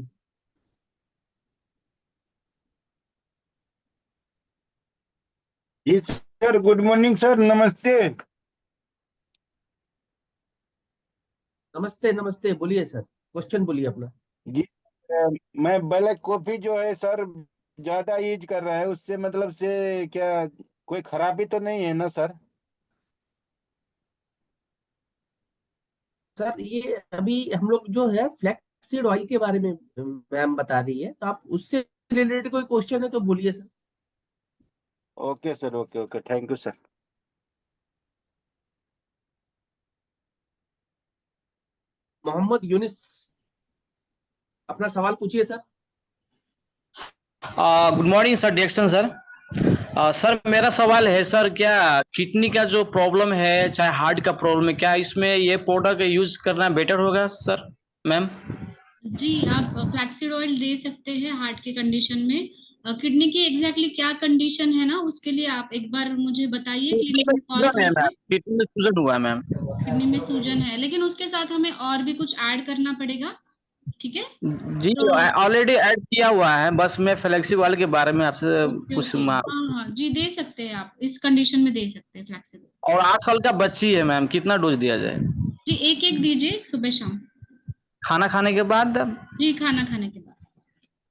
जी सर, गुड मॉर्निंग सर, नमस्ते। नमस्ते नमस्ते, बोलिए सर, क्वेश्चन बोलिए अपना। जी मैं ब्लैक कॉफी जो है सर ज्यादा यूज कर रहा है, उससे मतलब से क्या कोई खराबी तो नहीं है ना सर? सर ये अभी हम लोग जो है फ्लैक्स सीड ऑयल के बारे में मैम बता रही है, तो आप उससे रिलेटेड कोई क्वेश्चन है तो बोलिए sir. Okay sir, okay okay, thank you sir. Mohammad Younis, अपना सवाल पूछिए सर। गुड मॉर्निंग सर, डिएक्शन सर। सर मेरा सवाल है सर, क्या किडनी का जो प्रॉब्लम है चाहे हार्ट का प्रॉब्लम है, क्या इसमें ये प्रोडक्ट यूज करना बेटर होगा सर मैम? जी, आप फ्लैक्सीड ऑयल दे सकते हैं हार्ट की कंडीशन में। किडनी की एग्जैक्टली क्या कंडीशन है ना, उसके लिए आप एक बार मुझे बताइए, क्लिनिक में कॉल सूजन है मैम, करके। किडनी में सूजन हुआ है मैम। किडनी में सूजन है, लेकिन उसके साथ हमें और भी कुछ ऐड करना पड़ेगा, ठीक है? जी तो ऑलरेडी ऐड किया हुआ है, बस मैं फ्लेक्सी वाले के बारे में आपसे ओके कुछ ओके, हाँ हाँ जी, दे सकते हैं आप, इस कंडीशन में दे सकते हैं फ्लैक्सीड। और 8 साल का बच्ची है मैम, कितना डोज दिया जाए? जी, एक एक दीजिए सुबह शाम। खाना खाने के बाद? जी, खाना खाने के बाद।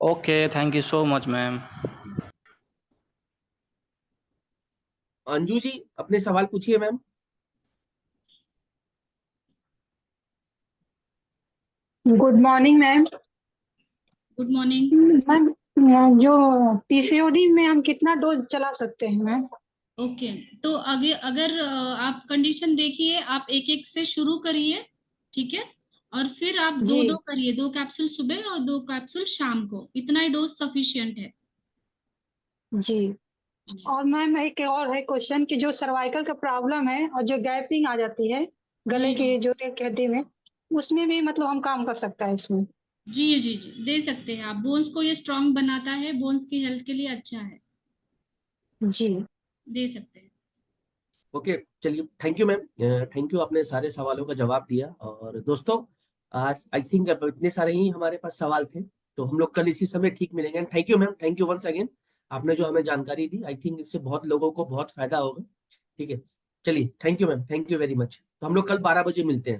Okay, thank you so much ma'am. Anju ji अपने सवाल पूछिए ma'am. Good morning ma'am. Good morning. Ma'am जो पीसीओडी में हम कितना डोज चला सकते हैं मैम? ओके, तो अगर अगर आप कंडीशन देखिए, आप एक एक से शुरू करिए, ठीक है? और फिर आप दो जी दो करिए, 2 कैप्सूल सुबह और 2 कैप्सूल शाम को, इतना ही डोज सफिशिएंट है। जी। और मैम एक और है क्वेश्चन कि जो सर्वाइकल का प्रॉब्लम है और जो गैपिंग आ जाती है गले की जो एक हड्डी में, उसमें भी मतलब हम काम कर सकता है इसमें? जी जी जी, दे सकते हैं आप, बोन्स को ये स्ट्रांग बनाता है, बोन्स की हेल्थ के लिए अच्छा है, जी दे सकते हैं। ओके चलिए, thank you ma'am, thank you, आपने सारे सवालों का जवाब दिया। और दोस्तों आज आई थिंक अब इतने सारे ही हमारे पास सवाल थे, तो हम लोग कल इसी समय ठीक मिलेंगे। Thank you ma'am, thank you once again, आपने जो हमें जानकारी दी, आई थिंक इससे बहुत लोगों को बहुत फायदा होगा। ठीक है, चलिए, thank you ma'am, thank you very much. तो हम लोग कल 12 बजे मिलते हैं।